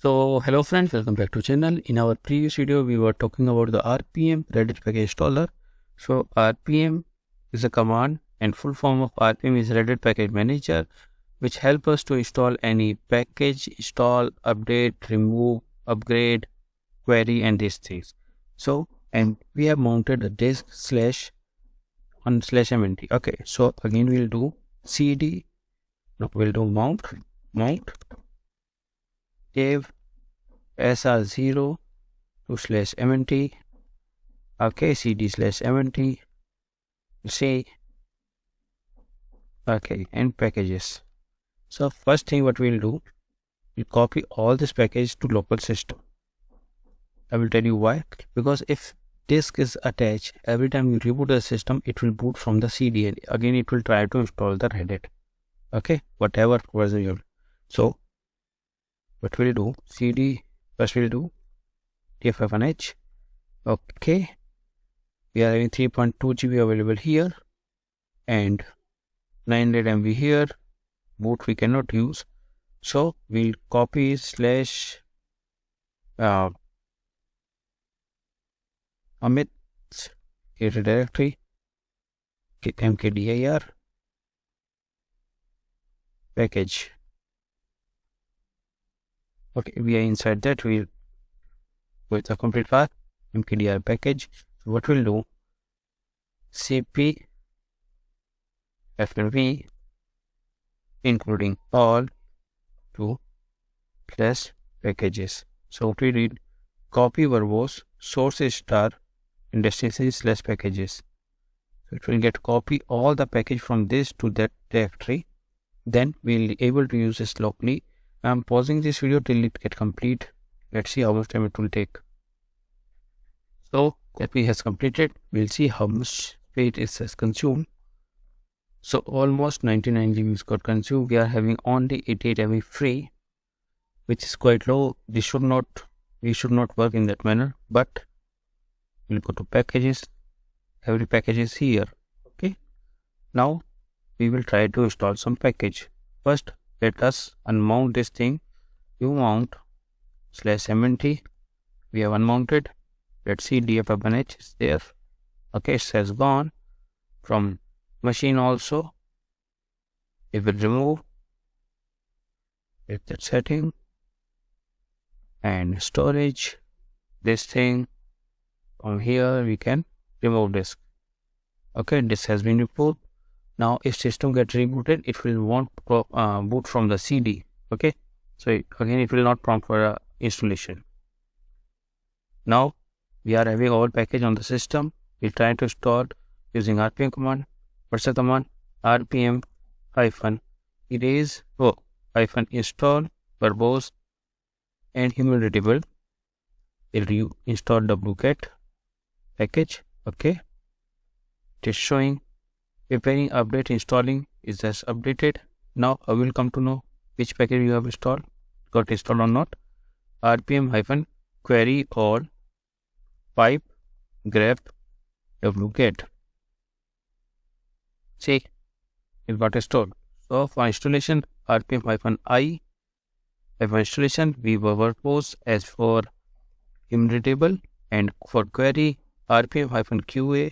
So hello friends, welcome back to channel. In our previous video we were talking about the RPM Redis package installer. So RPM is a command and full form of RPM is Redis package manager, which help us to install any package, install, update, remove, upgrade, query and these things. So and we have mounted a disk /mnt. Okay, so again we'll do cd, we'll do mount dev sr0 to /mnt. Okay, cd /mnt, say okay, and packages. So first thing what we'll do, we copy all this package to local system. I will tell you why. Because if disk is attached, every time you reboot the system, it will boot from the CD and again it will try to install the Redis. Okay, whatever version you. So what we'll do, cd first we'll do df-h. Okay, we are having 3.2 GB available here and 900 MB here. Boot we cannot use, so we'll copy Amit's directory mkdir package. Okay, we are inside that. We'll with the complete path mkdir package. So what we'll do, cp fnv including all to plus packages. So what we did, copy verbose sources star and destination /packages. So it will get copy all the package from this to that directory. Then we'll be able to use this locally. I'm pausing this video till it get complete. Let's see how much time it will take. So copy has completed. We'll see how much space it has consumed. So almost 99 GB got consumed. We are having only 88 MB free, which is quite low. We should not work in that manner, but we'll go to packages. Every package is here. Okay, now we will try to install some package. First let us unmount this thing. Umount /mnt. We have unmounted. Let's see, df-h is there. Okay, it has gone from machine also. If we remove that setting and storage, this thing from here we can remove disk. Okay, this has been removed. Now if system gets rebooted, it will want boot from the CD. Okay, so again it will not prompt for installation. Now we are having our package on the system. We try to install using RPM command. What's the command? RPM -erase -install verbose and immutable. Will you install wget package? Okay, it is showing if any update installing is just updated. Now I will come to know which package you have installed, got installed or not. RPM -query all pipe grep wget. See, it got installed. So for installation, RPM-i installation, we will verbose as for immutable, and for query RPM-qa